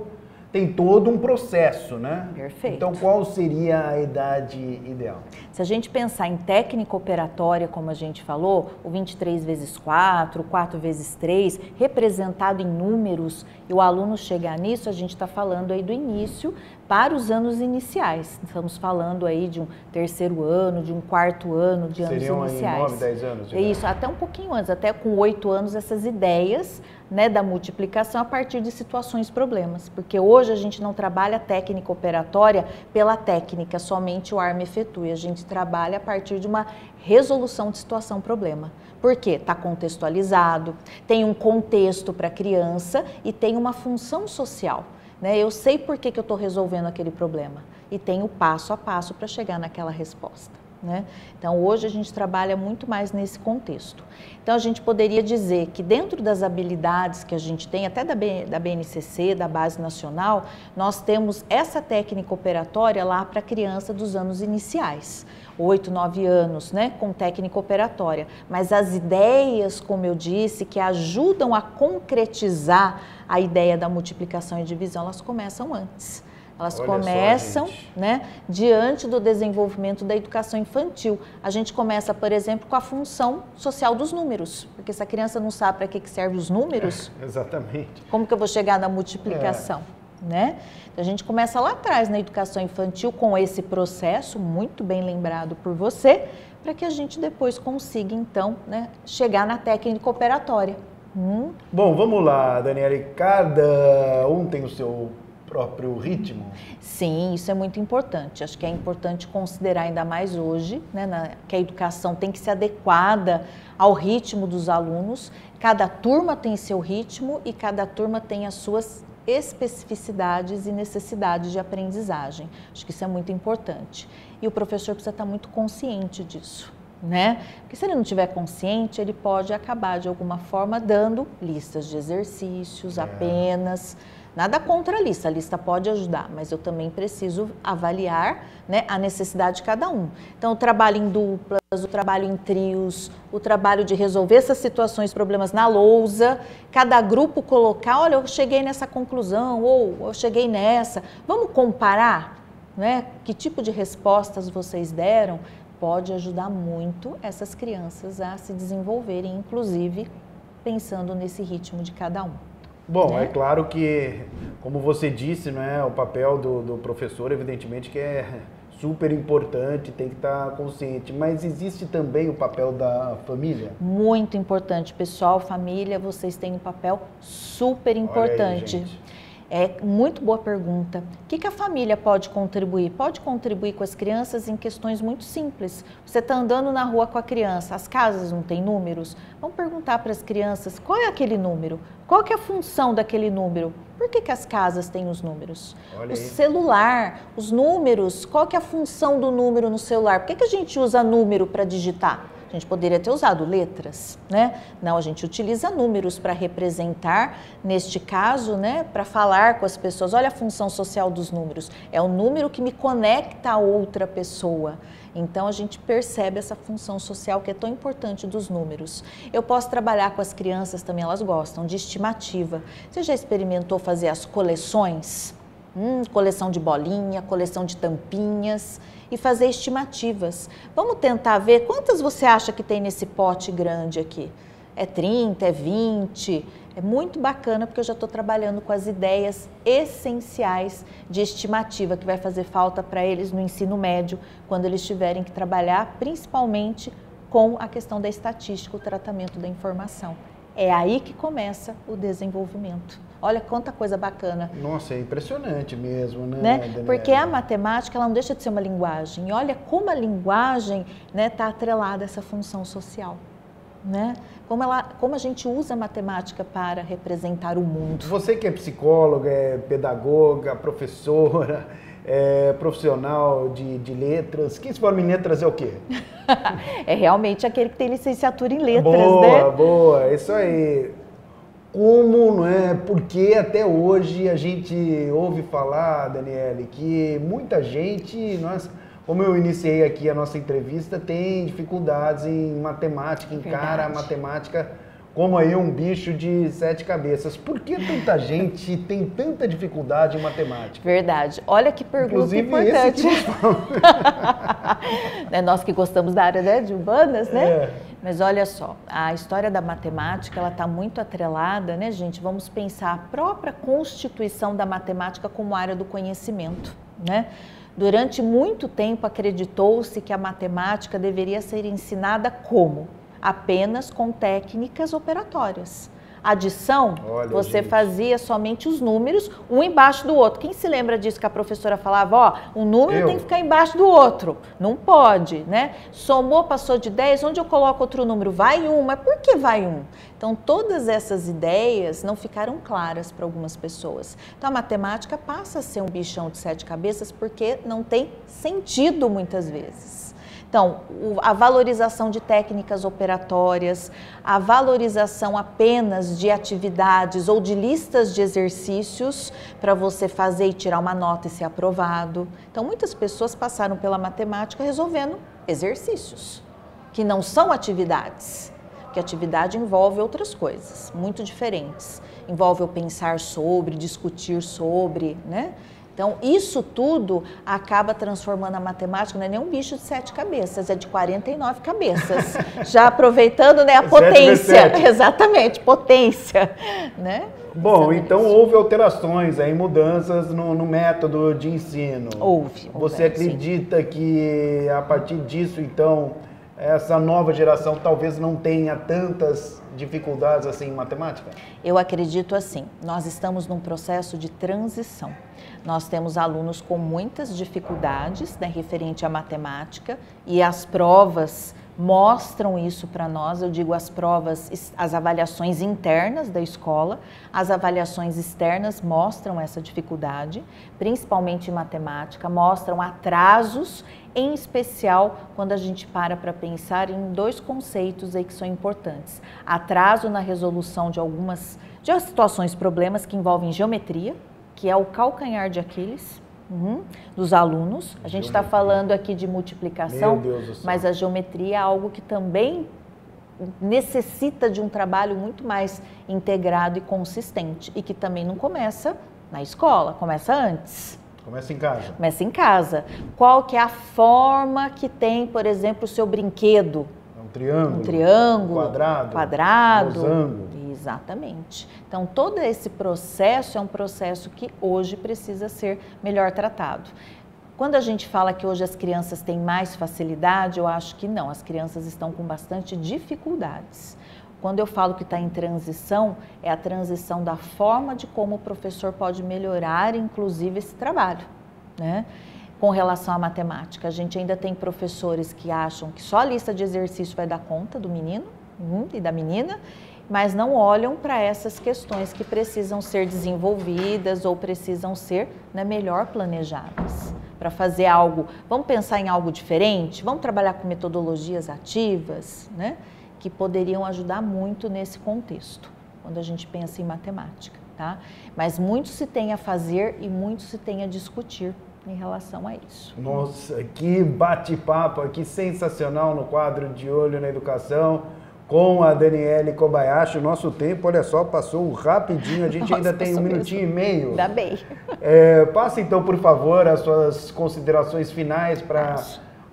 tem todo um processo, né? Perfeito. Então, qual seria a idade ideal? Se a gente pensar em técnica operatória, como a gente falou, o 23 vezes 4, 4 vezes 3, representado em números, e o aluno chegar nisso, a gente está falando aí do início para os anos iniciais. Estamos falando aí de um terceiro ano, de um quarto ano, de anos iniciais. Seriam aí 9, 10 anos? É isso, até um pouquinho antes, até com 8 anos, essas ideias, né, da multiplicação a partir de situações, problemas. Porque hoje a gente não trabalha a técnica operatória pela técnica, somente o arma efetua. A gente trabalha a partir de uma resolução de situação, problema. Por quê? Está contextualizado, tem um contexto para a criança e tem uma função social. Né? Eu sei por que eu estou resolvendo aquele problema e tenho passo a passo para chegar naquela resposta. Né? Então, hoje a gente trabalha muito mais nesse contexto. Então, a gente poderia dizer que dentro das habilidades que a gente tem, até da BNCC, da Base Nacional, nós temos essa técnica operatória lá para a criança dos anos iniciais, 8, 9 anos, né, com técnica operatória. Mas as ideias, como eu disse, que ajudam a concretizar a ideia da multiplicação e divisão, elas começam antes. Elas começam, né, diante do desenvolvimento da educação infantil. A gente começa, por exemplo, com a função social dos números, porque se a criança não sabe para que servem os números, exatamente. Como que eu vou chegar na multiplicação? Né? Então, a gente começa lá atrás na educação infantil com esse processo, muito bem lembrado por você, para que a gente depois consiga, então, né, chegar na técnica operatória. Bom, vamos lá, Daniele. Cada um tem o seu próprio ritmo? Sim, isso é muito importante. Acho que é importante considerar ainda mais hoje, né, que a educação tem que ser adequada ao ritmo dos alunos. Cada turma tem seu ritmo e cada turma tem as suas especificidades e necessidades de aprendizagem. Acho que isso é muito importante. E o professor precisa estar muito consciente disso. Né? Porque se ele não estiver consciente, ele pode acabar de alguma forma dando listas de exercícios apenas. Nada contra a lista pode ajudar, mas eu também preciso avaliar, né, a necessidade de cada um. Então, o trabalho em duplas, o trabalho em trios, o trabalho de resolver essas situações, problemas na lousa, cada grupo colocar, olha, eu cheguei nessa conclusão, ou eu cheguei nessa. Vamos comparar, né, que tipo de respostas vocês deram? Pode ajudar muito essas crianças a se desenvolverem, inclusive pensando nesse ritmo de cada um. Bom, é claro que, como você disse, né, o papel do professor, evidentemente, que é super importante, tem que estar consciente, mas existe também o papel da família? Muito importante, pessoal, família, vocês têm um papel super importante. Olha aí, gente. É muito boa pergunta. O que a família pode contribuir? Pode contribuir com as crianças em questões muito simples. Você está andando na rua com a criança, as casas não têm números? Vamos perguntar para as crianças qual é aquele número? Qual que é a função daquele número? Por que as casas têm os números? Olha o celular, os números, qual que é a função do número no celular? Por que a gente usa número para digitar? A gente poderia ter usado letras, né? Não, a gente utiliza números para representar, neste caso, né, para falar com as pessoas. Olha a função social dos números. É o número que me conecta a outra pessoa. Então, a gente percebe essa função social que é tão importante dos números. Eu posso trabalhar com as crianças também, elas gostam de estimativa. Você já experimentou fazer as coleções? Coleção de bolinha, coleção de tampinhas e fazer estimativas. Vamos tentar ver quantas você acha que tem nesse pote grande aqui. É 30, é 20? É muito bacana porque eu já estou trabalhando com as ideias essenciais de estimativa que vai fazer falta para eles no ensino médio, quando eles tiverem que trabalhar principalmente com a questão da estatística, o tratamento da informação. É aí que começa o desenvolvimento. Olha quanta coisa bacana. Nossa, é impressionante mesmo, né, Daniela? Porque a matemática, ela não deixa de ser uma linguagem. E olha como a linguagem, né, está atrelada a essa função social. Né? Como a gente usa a matemática para representar o mundo. Você que é psicóloga, é pedagoga, professora, é profissional de letras, quem se forma em letras é o quê? É realmente aquele que tem licenciatura em letras, boa, né? Boa, isso aí. Como, não é? Porque até hoje a gente ouve falar, Daniele, que muita gente, como eu iniciei aqui a nossa entrevista, tem dificuldades em matemática, encara a matemática como aí um bicho de 7 cabeças. Por que tanta gente tem tanta dificuldade em matemática? Verdade. Olha que pergunta importante. Esse que né, nós que gostamos da área, né, de humanas, né? Mas olha só, a história da matemática, ela está muito atrelada, né, gente? Vamos pensar a própria constituição da matemática como área do conhecimento, né? Durante muito tempo acreditou-se que a matemática deveria ser ensinada como? Apenas com técnicas operatórias. Adição, você fazia somente os números, um embaixo do outro. Quem se lembra disso que a professora falava, ó, um número tem que ficar embaixo do outro. Não pode, né? Somou, passou de 10, onde eu coloco outro número? Vai 1, mas por que vai 1? Então, todas essas ideias não ficaram claras para algumas pessoas. Então, a matemática passa a ser um bichão de 7 cabeças porque não tem sentido muitas vezes. Então, a valorização de técnicas operatórias, a valorização apenas de atividades ou de listas de exercícios para você fazer e tirar uma nota e ser aprovado. Então, muitas pessoas passaram pela matemática resolvendo exercícios, que não são atividades, porque atividade envolve outras coisas, muito diferentes. Envolve eu pensar sobre, discutir sobre, né? Então, isso tudo acaba transformando a matemática, não é nem um bicho de 7 cabeças, é de 49 cabeças. Já aproveitando, né, a potência. Exatamente, potência, né? Bom, então houve alterações, aí, mudanças no método de ensino. Houve. Você acredita que a partir disso, então, essa nova geração talvez não tenha tantas dificuldades assim em matemática? Eu acredito assim, nós estamos num processo de transição. Nós temos alunos com muitas dificuldades, né, referente à matemática, e as provas mostram isso para nós. Eu digo as provas, as avaliações internas da escola, as avaliações externas mostram essa dificuldade, principalmente em matemática, mostram atrasos, em especial quando a gente para pensar em 2 conceitos aí que são importantes. Atraso na resolução de algumas situações, problemas que envolvem geometria, que é o calcanhar de Aquiles dos alunos. A gente está falando aqui de multiplicação, mas a geometria é algo que também necessita de um trabalho muito mais integrado e consistente e que também não começa na escola, começa antes. Começa em casa. Começa em casa. Qual que é a forma que tem, por exemplo, o seu brinquedo? Um triângulo. Um triângulo. Um quadrado. Losango. Exatamente. Então, todo esse processo é um processo que hoje precisa ser melhor tratado. Quando a gente fala que hoje as crianças têm mais facilidade, eu acho que não. As crianças estão com bastante dificuldades. Quando eu falo que está em transição, é a transição da forma de como o professor pode melhorar, inclusive, esse trabalho, né? Com relação à matemática, a gente ainda tem professores que acham que só a lista de exercício vai dar conta do menino e da menina, mas não olham para essas questões que precisam ser desenvolvidas ou precisam ser, né, melhor planejadas. Para fazer algo, vamos pensar em algo diferente? Vamos trabalhar com metodologias ativas, né, que poderiam ajudar muito nesse contexto, quando a gente pensa em matemática, tá? Mas muito se tem a fazer e muito se tem a discutir em relação a isso. Nossa, que bate-papo aqui sensacional no quadro De Olho na Educação, com a Daniele Kobayashi. O nosso tempo, olha só, passou rapidinho, a gente ainda tem 1 minutinho e meio. Ainda bem. Passa então, por favor, as suas considerações finais para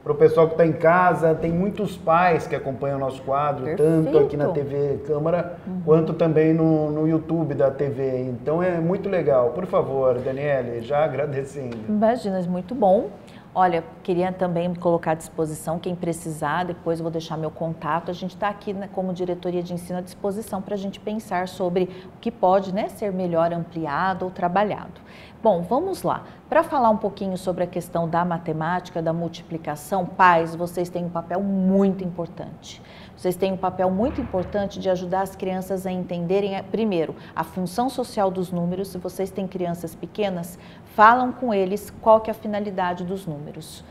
o pessoal que está em casa. Tem muitos pais que acompanham o nosso quadro, tanto aqui na TV Câmara, quanto também no YouTube da TV. Então é muito legal. Por favor, Daniele, já agradecendo. Imagina, é muito bom. Olha, queria também me colocar à disposição, quem precisar, depois eu vou deixar meu contato. A gente está aqui, né, como diretoria de ensino à disposição para a gente pensar sobre o que pode, né, ser melhor ampliado ou trabalhado. Bom, vamos lá. Para falar um pouquinho sobre a questão da matemática, da multiplicação, pais, vocês têm um papel muito importante. Vocês têm um papel muito importante de ajudar as crianças a entenderem, primeiro, a função social dos números. Se vocês têm crianças pequenas, falam com eles qual que é a finalidade dos números.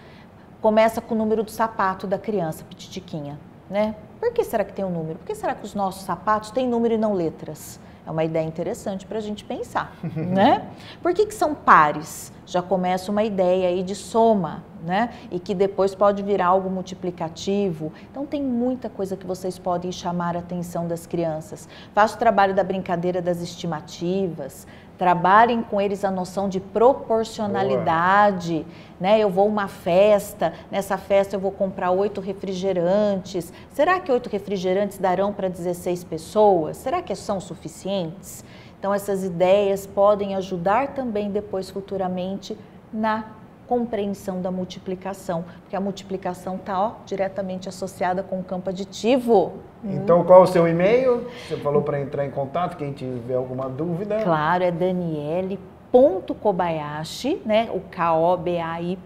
Começa com o número do sapato da criança, petitiquinha, né? Por que será que tem um número? Por que será que os nossos sapatos têm número e não letras? É uma ideia interessante para a gente pensar, né? Por que são pares? Já começa uma ideia aí de soma, né? E que depois pode virar algo multiplicativo. Então tem muita coisa que vocês podem chamar a atenção das crianças. Faça o trabalho da brincadeira das estimativas, trabalhem com eles a noção de proporcionalidade, né? Eu vou a uma festa, nessa festa eu vou comprar 8 refrigerantes. Será que 8 refrigerantes darão para 16 pessoas? Será que são suficientes? Então essas ideias podem ajudar também depois futuramente na compreensão da multiplicação, porque a multiplicação está diretamente associada com o campo aditivo. Então, qual o seu e-mail? Você falou para entrar em contato, quem tiver alguma dúvida. Claro, é daniele.kobayashi, né? O KOBAYASHI,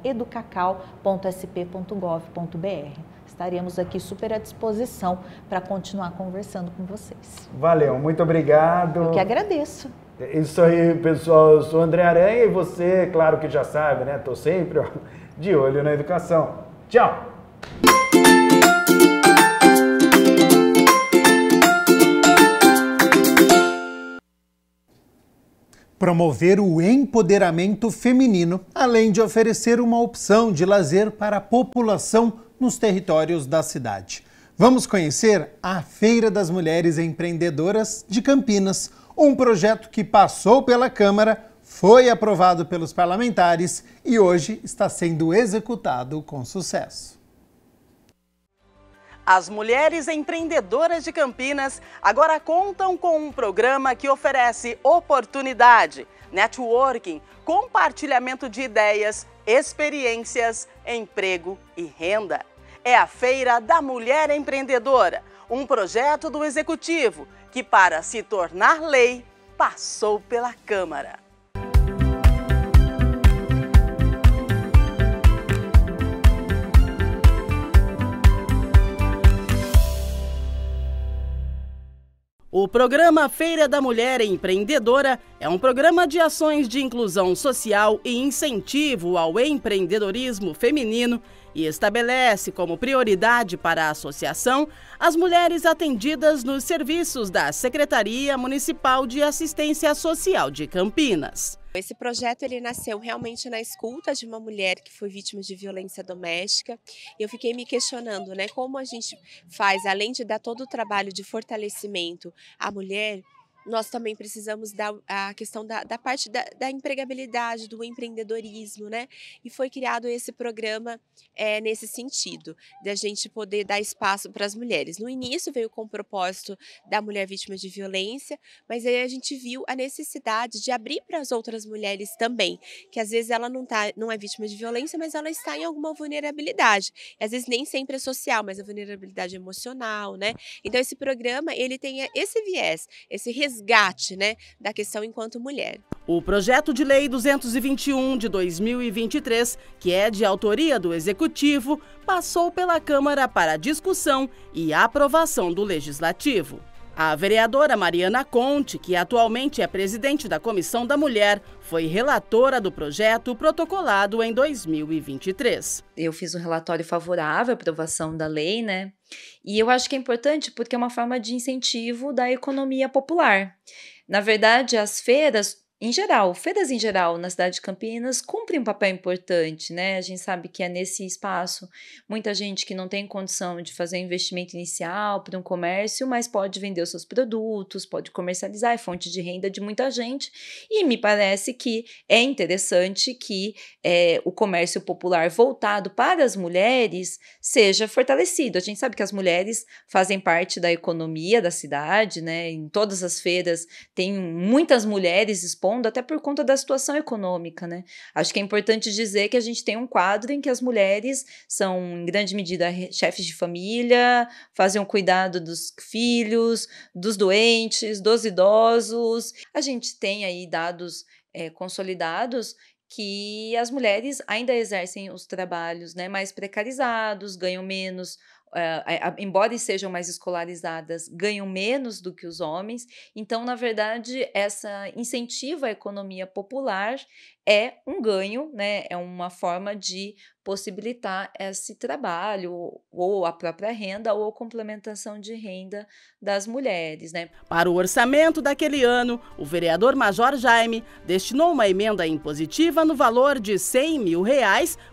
@educacau.sp.gov.br. Estaremos aqui super à disposição para continuar conversando com vocês. Valeu, muito obrigado. Eu que agradeço. É isso aí, pessoal. Eu sou André Aranha e você, claro que já sabe, né? Estou sempre de olho na educação. Tchau! Promover o empoderamento feminino, além de oferecer uma opção de lazer para a população nos territórios da cidade. Vamos conhecer a Feira das Mulheres Empreendedoras de Campinas, um projeto que passou pela Câmara, foi aprovado pelos parlamentares e hoje está sendo executado com sucesso. As mulheres empreendedoras de Campinas agora contam com um programa que oferece oportunidade, networking, compartilhamento de ideias, experiências, emprego e renda. É a Feira da Mulher Empreendedora, um projeto do Executivo que, para se tornar lei, passou pela Câmara. O programa Feira da Mulher Empreendedora é um programa de ações de inclusão social e incentivo ao empreendedorismo feminino e estabelece como prioridade para a associação as mulheres atendidas nos serviços da Secretaria Municipal de Assistência Social de Campinas. Esse projeto ele nasceu realmente na escuta de uma mulher que foi vítima de violência doméstica. Eu fiquei me questionando, né, como a gente faz, além de dar todo o trabalho de fortalecimento à mulher, nós também precisamos dar a questão da parte da empregabilidade, do empreendedorismo, né? E foi criado esse programa nesse sentido, da gente poder dar espaço para as mulheres. No início veio com o propósito da mulher vítima de violência, mas aí a gente viu a necessidade de abrir para as outras mulheres também, que às vezes ela não é vítima de violência, mas ela está em alguma vulnerabilidade. E às vezes nem sempre é social, mas a vulnerabilidade emocional, né? Então esse programa, ele tem esse viés, esse resgate, né, da questão enquanto mulher. O projeto de lei 221 de 2023, que é de autoria do Executivo, passou pela Câmara para discussão e aprovação do Legislativo. A vereadora Mariana Conte, que atualmente é presidente da Comissão da Mulher, foi relatora do projeto protocolado em 2023. Eu fiz um relatório favorável à aprovação da lei, né? E eu acho que é importante porque é uma forma de incentivo da economia popular. Na verdade, as feiras em geral, na cidade de Campinas, cumprem um papel importante, né? A gente sabe que é nesse espaço muita gente que não tem condição de fazer um investimento inicial para um comércio, mas pode vender os seus produtos, pode comercializar, é fonte de renda de muita gente. E me parece que é interessante que o comércio popular voltado para as mulheres seja fortalecido. A gente sabe que as mulheres fazem parte da economia da cidade, né? Em todas as feiras tem muitas mulheres expondo, até por conta da situação econômica, né? Acho que é importante dizer que a gente tem um quadro em que as mulheres são, em grande medida, chefes de família, fazem o cuidado dos filhos, dos doentes, dos idosos. A gente tem aí dados consolidados que as mulheres ainda exercem os trabalhos, né, mais precarizados, ganham menos embora sejam mais escolarizadas, ganham menos do que os homens. Então, na verdade, essa incentiva à economia popular é um ganho, né? É uma forma de possibilitar esse trabalho, ou a própria renda, ou a complementação de renda das mulheres, né? Para o orçamento daquele ano, o vereador Major Jaime destinou uma emenda impositiva no valor de R$100 mil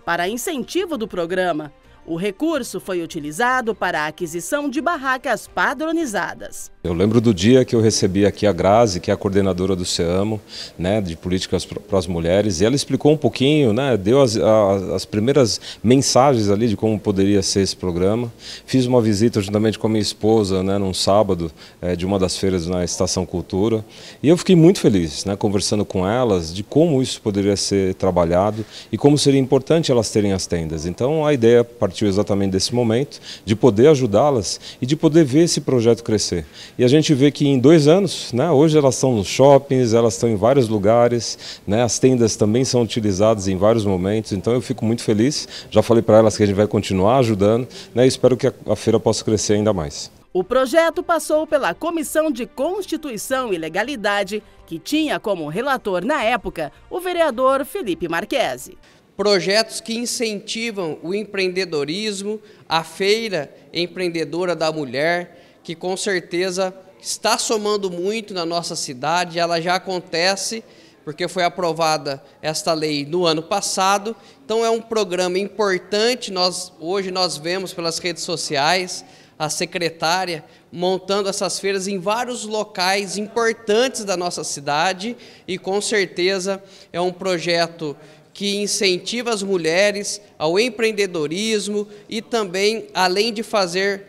para incentivo do programa. O recurso foi utilizado para a aquisição de barracas padronizadas. Eu lembro do dia que eu recebi aqui a Grazi, que é a coordenadora do CEAMO, né, de políticas para as mulheres, e ela explicou um pouquinho, né, deu as primeiras mensagens ali de como poderia ser esse programa. Fiz uma visita juntamente com a minha esposa, né, num sábado, de uma das feiras na Estação Cultura, e eu fiquei muito feliz, né, conversando com elas de como isso poderia ser trabalhado e como seria importante elas terem as tendas. Então a ideia partiu exatamente desse momento, de poder ajudá-las e de poder ver esse projeto crescer. E a gente vê que em 2 anos, né, hoje elas estão nos shoppings, elas estão em vários lugares, né, as tendas também são utilizadas em vários momentos, então eu fico muito feliz. Já falei para elas que a gente vai continuar ajudando, né, e espero que a feira possa crescer ainda mais. O projeto passou pela Comissão de Constituição e Legalidade, que tinha como relator na época o vereador Felipe Marquesi. Projetos que incentivam o empreendedorismo, a Feira Empreendedora da Mulher, que com certeza está somando muito na nossa cidade. Ela já acontece porque foi aprovada esta lei no ano passado, então é um programa importante. Hoje nós vemos pelas redes sociais a secretária montando essas feiras em vários locais importantes da nossa cidade, e com certeza é um projeto que incentiva as mulheres ao empreendedorismo e também, além de fazer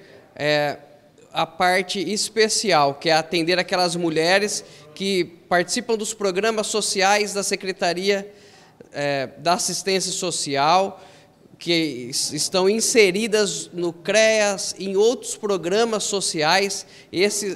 a parte especial, que é atender aquelas mulheres que participam dos programas sociais da Secretaria da Assistência Social, que estão inseridas no CREAS, em outros programas sociais.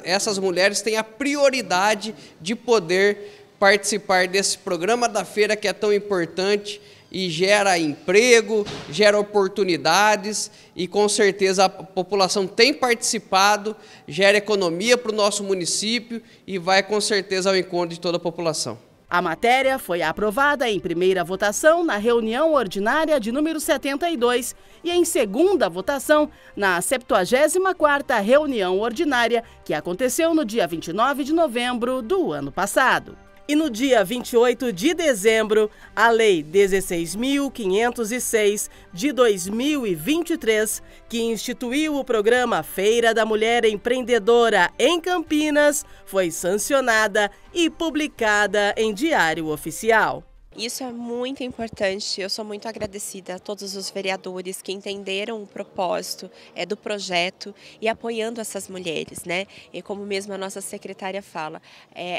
Essas mulheres têm a prioridade de poder participar desse programa da feira, que é tão importante e gera emprego, gera oportunidades, e com certeza a população tem participado, gera economia para o nosso município e vai com certeza ao encontro de toda a população. A matéria foi aprovada em primeira votação na reunião ordinária de número 72 e em segunda votação na 74ª reunião ordinária, que aconteceu no dia 29 de novembro do ano passado. E no dia 28 de dezembro, a Lei 16.506 de 2023, que instituiu o programa Feira da Mulher Empreendedora em Campinas, foi sancionada e publicada em Diário Oficial. Isso é muito importante. Eu sou muito agradecida a todos os vereadores que entenderam o propósito do projeto e apoiando essas mulheres, né? E como mesmo a nossa secretária fala,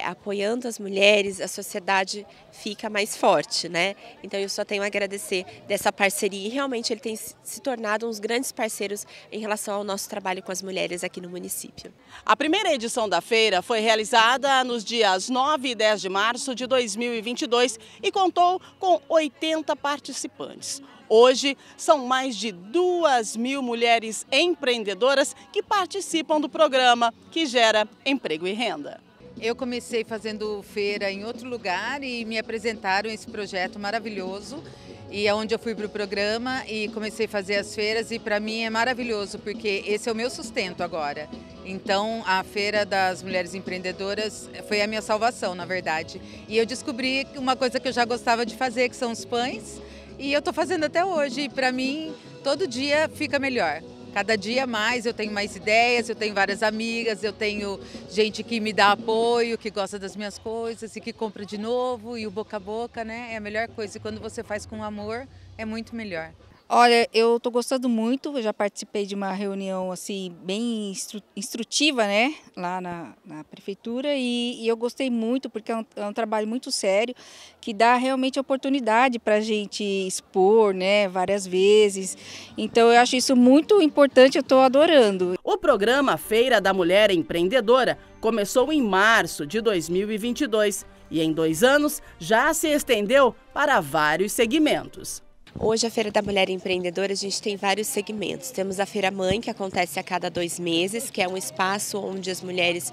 apoiando as mulheres, a sociedade fica mais forte, né? Então eu só tenho a agradecer dessa parceria, e realmente ele tem se tornado uns grandes parceiros em relação ao nosso trabalho com as mulheres aqui no município. A primeira edição da feira foi realizada nos dias 9 e 10 de março de 2022 e contou com 80 participantes. Hoje, são mais de 2.000 mulheres empreendedoras que participam do programa, que gera emprego e renda. Eu comecei fazendo feira em outro lugar e me apresentaram esse projeto maravilhoso. E é onde eu fui para o programa e comecei a fazer as feiras, e para mim é maravilhoso, porque esse é o meu sustento agora. Então a Feira das Mulheres Empreendedoras foi a minha salvação, na verdade. E eu descobri uma coisa que eu já gostava de fazer, que são os pães, e eu estou fazendo até hoje. E para mim, todo dia fica melhor. Cada dia mais, eu tenho mais ideias, eu tenho várias amigas, eu tenho gente que me dá apoio, que gosta das minhas coisas e que compra de novo, e o boca a boca, né, é a melhor coisa. E quando você faz com amor, é muito melhor. Olha, eu estou gostando muito, eu já participei de uma reunião assim bem instrutiva, né, lá na prefeitura, e eu gostei muito, porque é um trabalho muito sério, que dá realmente oportunidade para a gente expor, né, várias vezes. Então eu acho isso muito importante, eu estou adorando. O programa Feira da Mulher Empreendedora começou em março de 2022 e em 2 anos já se estendeu para vários segmentos. Hoje, a Feira da Mulher Empreendedora, a gente tem vários segmentos. Temos a Feira Mãe, que acontece a cada 2 meses, que é um espaço onde as mulheres,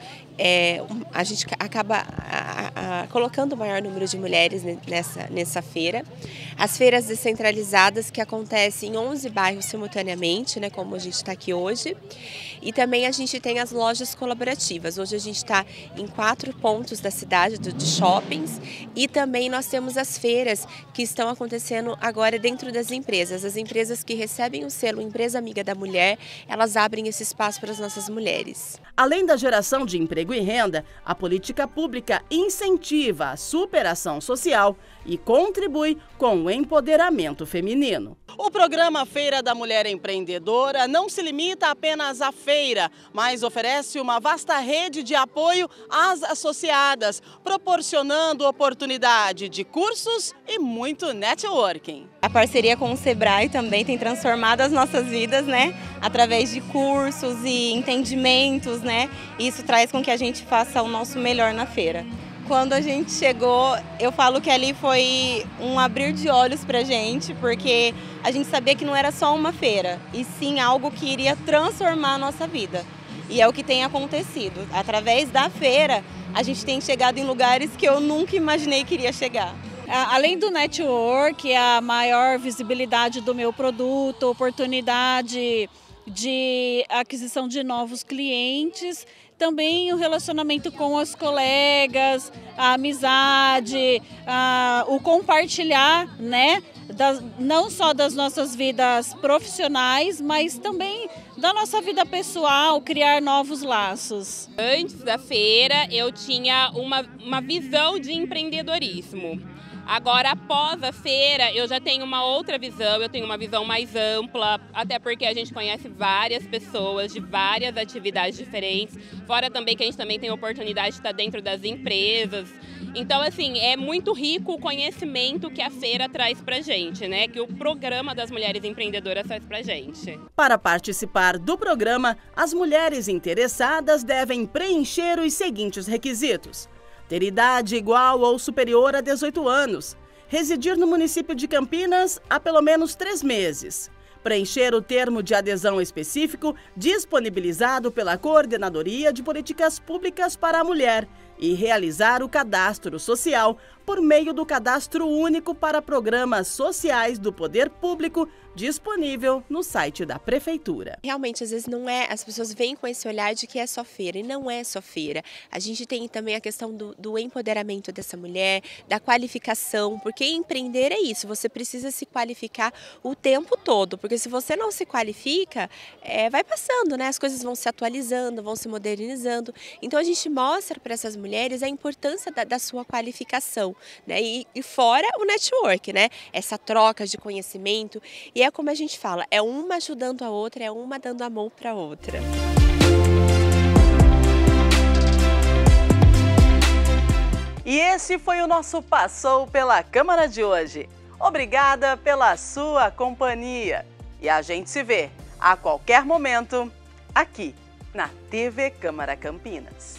a gente acaba colocando o maior número de mulheres nessa feira. As feiras descentralizadas, que acontecem em 11 bairros simultaneamente, né, como a gente está aqui hoje. E também a gente tem as lojas colaborativas. Hoje a gente está em 4 pontos da cidade, de shoppings. E também nós temos as feiras que estão acontecendo agora dentro das empresas. As empresas que recebem o selo Empresa Amiga da Mulher, elas abrem esse espaço para as nossas mulheres. Além da geração de emprego e renda, a política pública incentiva a superação social e contribui com o empoderamento feminino. O programa Feira da Mulher Empreendedora não se limita apenas à feira, mas oferece uma vasta rede de apoio às associadas, proporcionando oportunidade de cursos e muito networking. A parceria com o Sebrae também tem transformado as nossas vidas, né? Através de cursos e entendimentos, né? Isso traz com que a gente faça o nosso melhor na feira. Quando a gente chegou, eu falo que ali foi um abrir de olhos pra gente, porque a gente sabia que não era só uma feira, e sim algo que iria transformar a nossa vida. E é o que tem acontecido. Através da feira, a gente tem chegado em lugares que eu nunca imaginei que iria chegar. Além do network, a maior visibilidade do meu produto, oportunidade de aquisição de novos clientes, também o relacionamento com os colegas, a amizade, o compartilhar, né, não só das nossas vidas profissionais, mas também da nossa vida pessoal, criar novos laços. Antes da feira, eu tinha uma visão de empreendedorismo. Agora, após a feira, eu já tenho uma outra visão, eu tenho uma visão mais ampla, até porque a gente conhece várias pessoas de várias atividades diferentes, fora também que a gente também tem a oportunidade de estar dentro das empresas. Então, assim, é muito rico o conhecimento que a feira traz pra gente, né? Que o programa das Mulheres Empreendedoras traz pra gente. Para participar do programa, as mulheres interessadas devem preencher os seguintes requisitos: ter idade igual ou superior a 18 anos, residir no município de Campinas há pelo menos 3 meses, preencher o termo de adesão específico disponibilizado pela Coordenadoria de Políticas Públicas para a Mulher e realizar o cadastro social por meio do Cadastro Único para Programas Sociais do Poder Público, disponível no site da Prefeitura. Realmente, às vezes as pessoas vêm com esse olhar de que é só feira, e não é só feira. A gente tem também a questão do empoderamento dessa mulher, da qualificação, porque empreender é isso, você precisa se qualificar o tempo todo, porque se você não se qualifica, vai passando, né? As coisas vão se atualizando, vão se modernizando. Então a gente mostra para essas mulheres a importância da sua qualificação, né? E fora o network, né? Essa troca de conhecimento. E é como a gente fala, é uma ajudando a outra, é uma dando a mão para a outra. E esse foi o nosso Passou pela Câmara de hoje. Obrigada pela sua companhia. E a gente se vê a qualquer momento aqui na TV Câmara Campinas.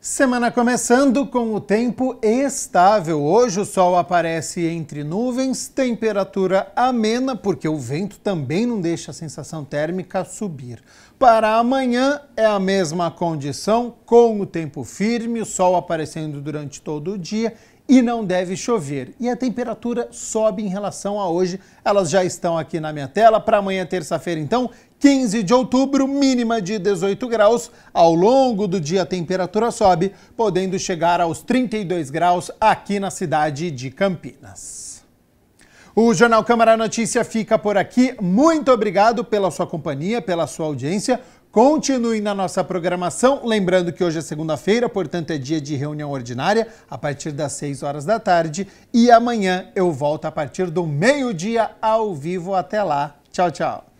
Semana começando com o tempo estável. Hoje o sol aparece entre nuvens, temperatura amena, porque o vento também não deixa a sensação térmica subir. Para amanhã é a mesma condição, com o tempo firme, o sol aparecendo durante todo o dia e não deve chover. E a temperatura sobe em relação a hoje, elas já estão aqui na minha tela. Para amanhã, terça-feira, então, 15 de outubro, mínima de 18 graus. Ao longo do dia a temperatura sobe, podendo chegar aos 32 graus aqui na cidade de Campinas. O Jornal Câmara Notícia fica por aqui. Muito obrigado pela sua companhia, pela sua audiência. Continue na nossa programação, lembrando que hoje é segunda-feira, portanto é dia de reunião ordinária, a partir das 6 horas da tarde. E amanhã eu volto a partir do meio-dia ao vivo. Até lá. Tchau, tchau.